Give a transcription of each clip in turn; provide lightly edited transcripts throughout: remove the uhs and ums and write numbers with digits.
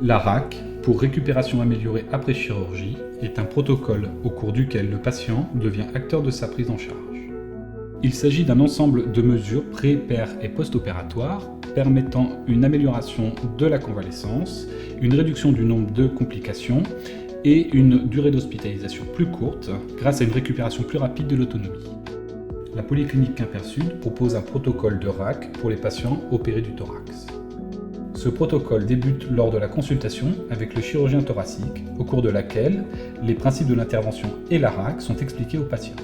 La RAC, pour récupération améliorée après chirurgie, est un protocole au cours duquel le patient devient acteur de sa prise en charge. Il s'agit d'un ensemble de mesures pré-, per- et post-opératoires permettant une amélioration de la convalescence, une réduction du nombre de complications et une durée d'hospitalisation plus courte grâce à une récupération plus rapide de l'autonomie. La Polyclinique Quimper-Sud propose un protocole de RAC pour les patients opérés du thorax. Ce protocole débute lors de la consultation avec le chirurgien thoracique, au cours de laquelle les principes de l'intervention et la RAC sont expliqués aux patients.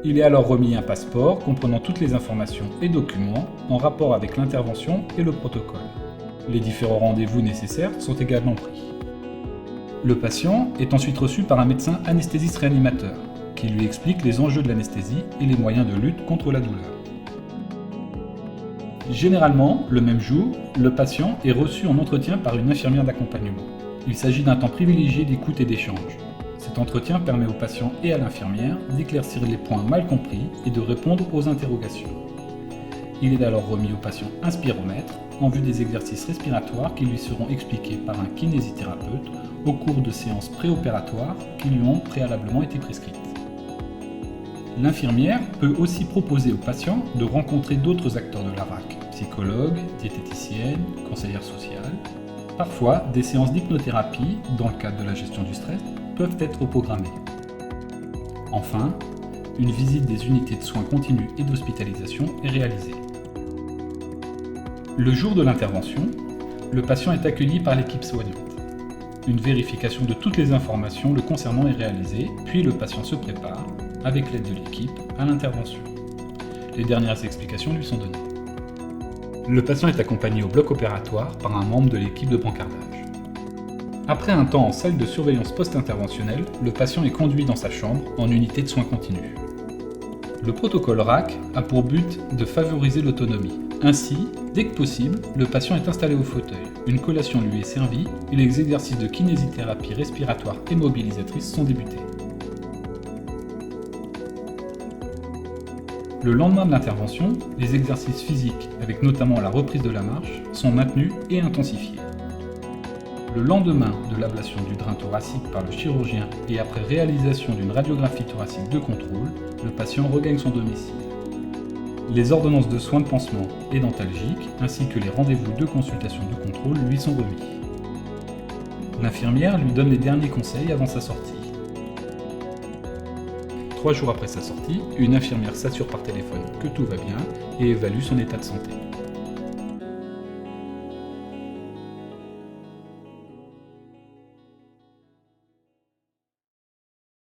Il est alors remis un passeport comprenant toutes les informations et documents en rapport avec l'intervention et le protocole. Les différents rendez-vous nécessaires sont également pris. Le patient est ensuite reçu par un médecin anesthésiste-réanimateur qui lui explique les enjeux de l'anesthésie et les moyens de lutte contre la douleur. Généralement, le même jour, le patient est reçu en entretien par une infirmière d'accompagnement. Il s'agit d'un temps privilégié d'écoute et d'échange. Cet entretien permet au patient et à l'infirmière d'éclaircir les points mal compris et de répondre aux interrogations. Il est alors remis au patient un spiromètre en vue des exercices respiratoires qui lui seront expliqués par un kinésithérapeute au cours de séances préopératoires qui lui ont préalablement été prescrites. L'infirmière peut aussi proposer au patient de rencontrer d'autres acteurs de la RAC, psychologues, diététiciennes, conseillères sociales. Parfois, des séances d'hypnothérapie, dans le cadre de la gestion du stress, peuvent être programmées. Enfin, une visite des unités de soins continus et d'hospitalisation est réalisée. Le jour de l'intervention, le patient est accueilli par l'équipe soignante. Une vérification de toutes les informations le concernant est réalisée, puis le patient se prépare, avec l'aide de l'équipe, à l'intervention. Les dernières explications lui sont données. Le patient est accompagné au bloc opératoire par un membre de l'équipe de brancardage. Après un temps en salle de surveillance post-interventionnelle, le patient est conduit dans sa chambre en unité de soins continus. Le protocole RAC a pour but de favoriser l'autonomie. Ainsi, dès que possible, le patient est installé au fauteuil, une collation lui est servie et les exercices de kinésithérapie respiratoire et mobilisatrice sont débutés. Le lendemain de l'intervention, les exercices physiques, avec notamment la reprise de la marche, sont maintenus et intensifiés. Le lendemain de l'ablation du drain thoracique par le chirurgien et après réalisation d'une radiographie thoracique de contrôle, le patient regagne son domicile. Les ordonnances de soins de pansement et dentalgiques, ainsi que les rendez-vous de consultation de contrôle lui sont remis. L'infirmière lui donne les derniers conseils avant sa sortie. 3 jours après sa sortie, une infirmière s'assure par téléphone que tout va bien et évalue son état de santé.